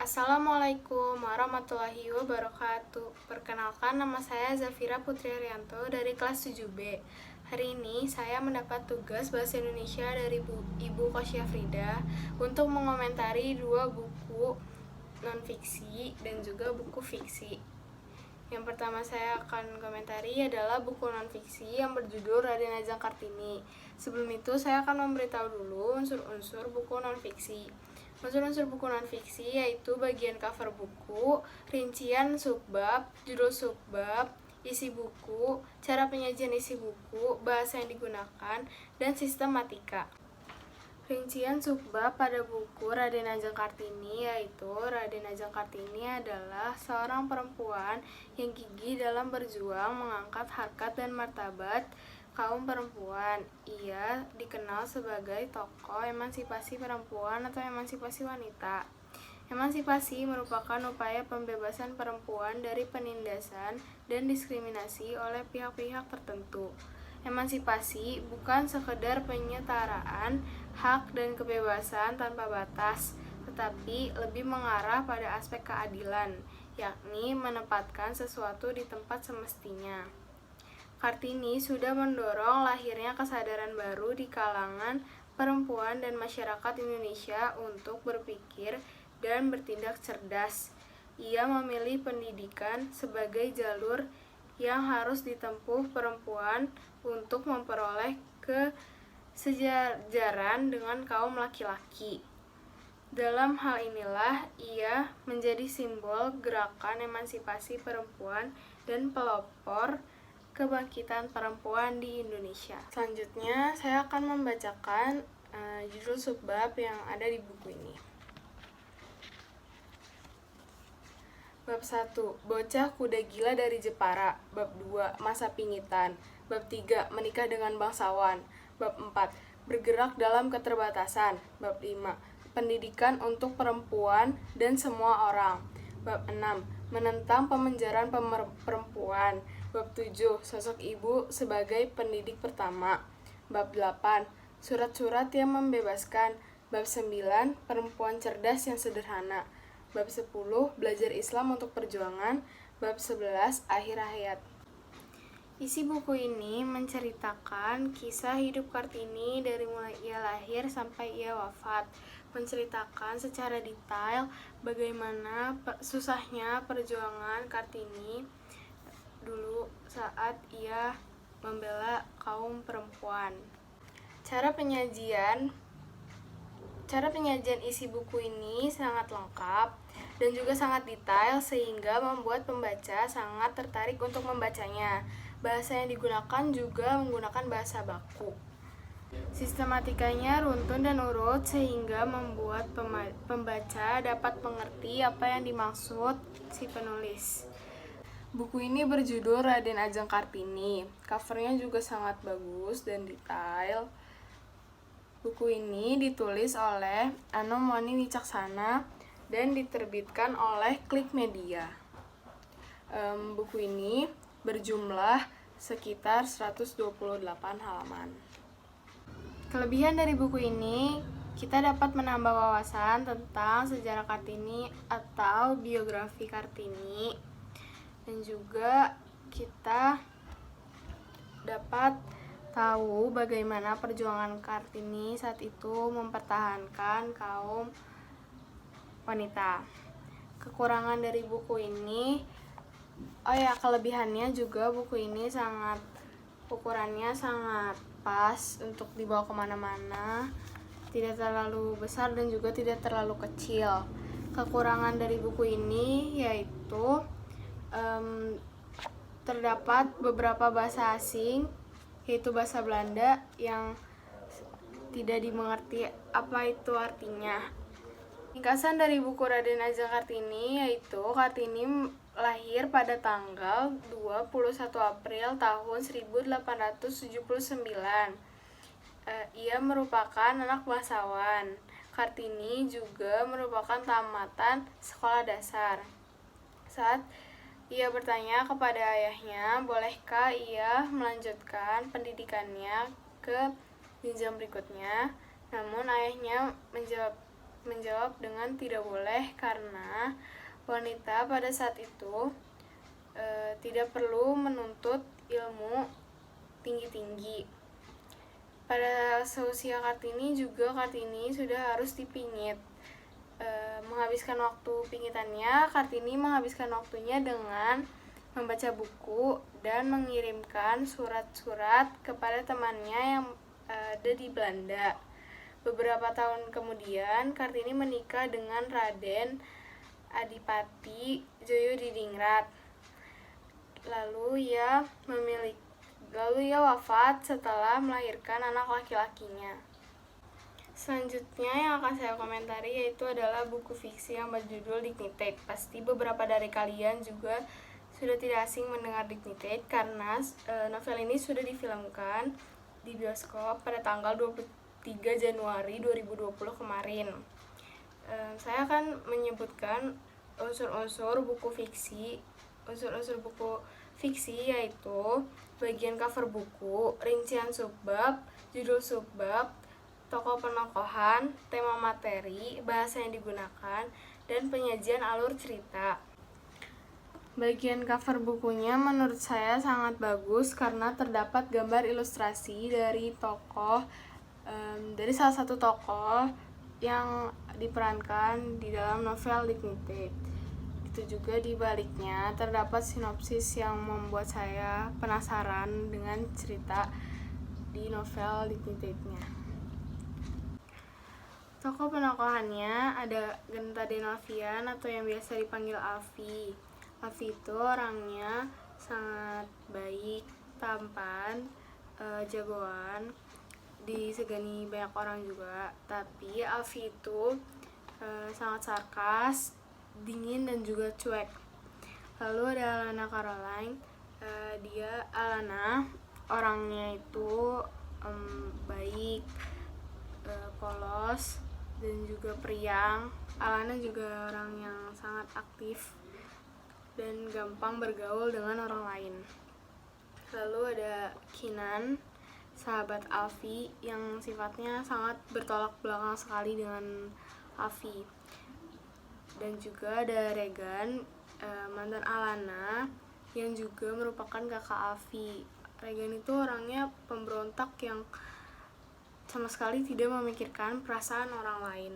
Assalamualaikum warahmatullahi wabarakatuh. Perkenalkan, nama saya Zafira Putri Arianto dari kelas 7B. Hari ini saya mendapat tugas Bahasa Indonesia dari Ibu Kosya Frida untuk mengomentari dua buku non-fiksi dan juga buku fiksi. Yang pertama saya akan komentari adalah buku non-fiksi yang berjudul Raden Ajeng Kartini. Sebelum itu saya akan memberitahu dulu unsur-unsur buku non-fiksi. Unsur-unsur buku non-fiksi yaitu bagian cover buku, rincian subbab, judul subbab, isi buku, cara penyajian isi buku, bahasa yang digunakan, dan sistematika. Rincian subbab pada buku Raden Ajeng Kartini yaitu Raden Ajeng Kartini adalah seorang perempuan yang gigih dalam berjuang mengangkat harkat dan martabat kaum perempuan. Ia dikenal sebagai tokoh emansipasi perempuan atau emansipasi wanita. Emansipasi merupakan upaya pembebasan perempuan dari penindasan dan diskriminasi oleh pihak-pihak tertentu. Emansipasi bukan sekedar penyetaraan hak dan kebebasan tanpa batas, tetapi lebih mengarah pada aspek keadilan, yakni menempatkan sesuatu di tempat semestinya. Kartini sudah mendorong lahirnya kesadaran baru di kalangan perempuan dan masyarakat Indonesia untuk berpikir dan bertindak cerdas. Ia memilih pendidikan sebagai jalur yang harus ditempuh perempuan untuk memperoleh kesejajaran dengan kaum laki-laki. Dalam hal inilah ia menjadi simbol gerakan emansipasi perempuan dan pelopor kebangkitan perempuan di Indonesia. Selanjutnya, saya akan membacakan judul subbab yang ada di buku ini. Bab 1. Bocah kuda gila dari Jepara. Bab 2. Masa pingitan. Bab 3. Menikah dengan bangsawan. Bab 4. Bergerak dalam keterbatasan. Bab 5. Pendidikan untuk perempuan dan semua orang. Bab 6. Menentang pemenjaraan perempuan. Bab 7. Sosok ibu sebagai pendidik pertama. Bab 8. Surat-surat yang membebaskan. Bab 9. Perempuan cerdas yang sederhana. Bab 10. Belajar Islam untuk perjuangan. Bab 11. Akhir hayat. Isi buku ini menceritakan kisah hidup Kartini dari mulai ia lahir sampai ia wafat. Menceritakan secara detail bagaimana susahnya perjuangan Kartini dulu saat ia membela kaum perempuan. Cara penyajian isi buku ini sangat lengkap dan juga sangat detail sehingga membuat pembaca sangat tertarik untuk membacanya. Bahasa yang digunakan juga menggunakan bahasa baku. Sistematikanya runtun dan urut sehingga membuat pembaca dapat mengerti apa yang dimaksud si penulis. Buku ini berjudul Raden Ajeng Kartini. Covernya juga sangat bagus dan detail. Buku ini ditulis oleh Anom Moni Wicaksana dan diterbitkan oleh Klik Media. Buku ini berjumlah sekitar 128 halaman. Kelebihan dari buku ini, kita dapat menambah wawasan tentang sejarah Kartini atau biografi Kartini, dan juga kita dapat tahu bagaimana perjuangan Kartini saat itu mempertahankan kaum wanita. Kekurangan dari buku ini, kelebihannya juga buku ini ukurannya sangat pas untuk dibawa kemana-mana, tidak terlalu besar dan juga tidak terlalu kecil. Kekurangan dari buku ini yaitu terdapat beberapa bahasa asing, yaitu bahasa Belanda yang tidak dimengerti apa itu artinya. Ringkasan dari buku Raden Ajeng Kartini yaitu Kartini lahir pada tanggal 21 April tahun 1879. Ia merupakan anak bangsawan. Kartini juga merupakan tamatan sekolah dasar. Saat ia bertanya kepada ayahnya, bolehkah ia melanjutkan pendidikannya ke jenjang berikutnya? Namun ayahnya menjawab menjawab dengan tidak boleh karena wanita pada saat itu tidak perlu menuntut ilmu tinggi-tinggi. Pada seusia Kartini juga Kartini sudah harus dipingit. Menghabiskan waktu pingitannya, Kartini menghabiskan waktunya dengan membaca buku dan mengirimkan surat-surat kepada temannya yang ada di Belanda. Beberapa tahun kemudian, Kartini menikah dengan Raden Adipati Joyodiningrat. Lalu ia wafat setelah melahirkan anak laki-lakinya. Selanjutnya yang akan saya komentari yaitu adalah buku fiksi yang berjudul Dignitate. Pasti beberapa dari kalian juga sudah tidak asing mendengar Dignitate karena novel ini sudah difilmkan di bioskop pada tanggal 23 Januari 2020 kemarin. Saya akan menyebutkan unsur-unsur buku fiksi. Unsur-unsur buku fiksi yaitu bagian cover buku, rincian subbab, judul subbab, tokoh penokohan, tema materi, bahasa yang digunakan, dan penyajian alur cerita. Bagian cover bukunya menurut saya sangat bagus karena terdapat gambar ilustrasi dari salah satu tokoh yang diperankan di dalam novel Dignitate. Itu juga di baliknya terdapat sinopsis yang membuat saya penasaran dengan cerita di novel Dignitate-nya. Tokoh penokohannya ada Genta Denovian atau yang biasa dipanggil Alfi. Alfi itu orangnya sangat baik, tampan, jagoan, disegani banyak orang juga. Tapi Alfi itu sangat sarkas, dingin dan juga cuek. Lalu ada Alana Caroline. Alana orangnya itu baik, polos dan juga periang. Alana juga orang yang sangat aktif dan gampang bergaul dengan orang lain. Lalu ada Kinan, sahabat Alfi yang sifatnya sangat bertolak belakang sekali dengan Alfi. Dan juga ada Regan, mantan Alana yang juga merupakan kakak Alfi. Regan itu orangnya pemberontak yang sama sekali tidak memikirkan perasaan orang lain.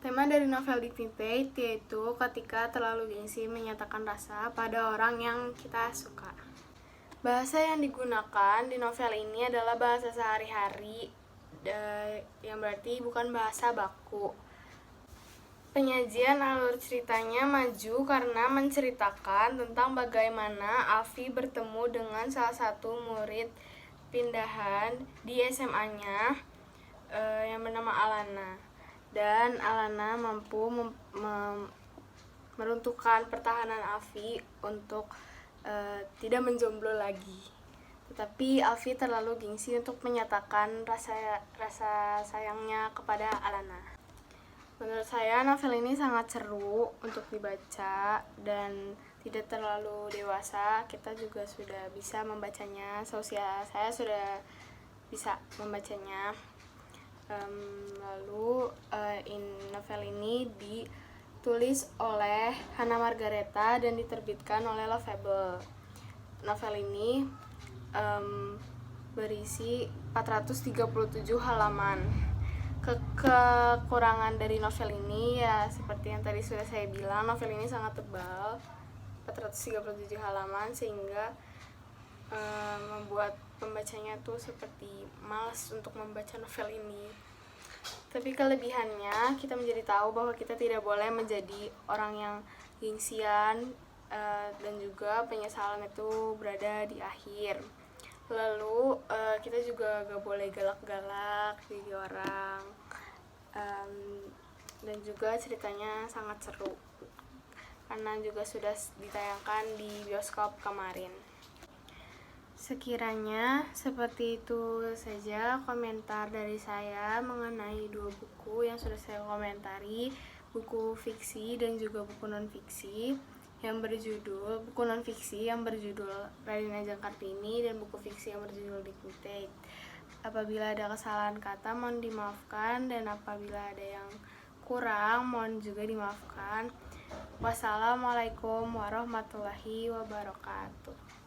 Tema dari novel Dignitate yaitu ketika terlalu gengsi menyatakan rasa pada orang yang kita suka. Bahasa yang digunakan di novel ini adalah bahasa sehari-hari, yang berarti bukan bahasa baku. Penyajian alur ceritanya maju karena menceritakan tentang bagaimana Alfi bertemu dengan salah satu murid pindahan di SMA-nya yang bernama Alana, dan Alana mampu meruntuhkan pertahanan Alfi untuk tidak menjomblo lagi. Tetapi Alfi terlalu gengsi untuk menyatakan rasa sayangnya kepada Alana. Menurut saya novel ini sangat seru untuk dibaca dan tidak terlalu dewasa. Kita juga sudah bisa membacanya, seusia saya sudah bisa membacanya. Novel ini ditulis oleh Hannah Margareta dan diterbitkan oleh Lovable. Novel ini berisi 437 halaman. Kekurangan dari novel ini ya seperti yang tadi sudah saya bilang, novel ini sangat tebal, 437 halaman, sehingga membuat pembacanya tuh seperti malas untuk membaca novel ini. Tapi kelebihannya kita menjadi tahu bahwa kita tidak boleh menjadi orang yang gengsian, dan juga penyesalan itu berada di akhir. Lalu kita juga gak boleh galak-galak jadi orang, dan juga ceritanya sangat seru karena juga sudah ditayangkan di bioskop kemarin. Sekiranya seperti itu saja komentar dari saya mengenai dua buku yang sudah saya komentari, buku fiksi dan juga buku non-fiksi buku non-fiksi yang berjudul Raden Ajeng Kartini dan buku fiksi yang berjudul Dignitate. Apabila ada kesalahan kata mohon dimaafkan, dan apabila ada yang kurang mohon juga dimaafkan. Wassalamualaikum warahmatullahi wabarakatuh.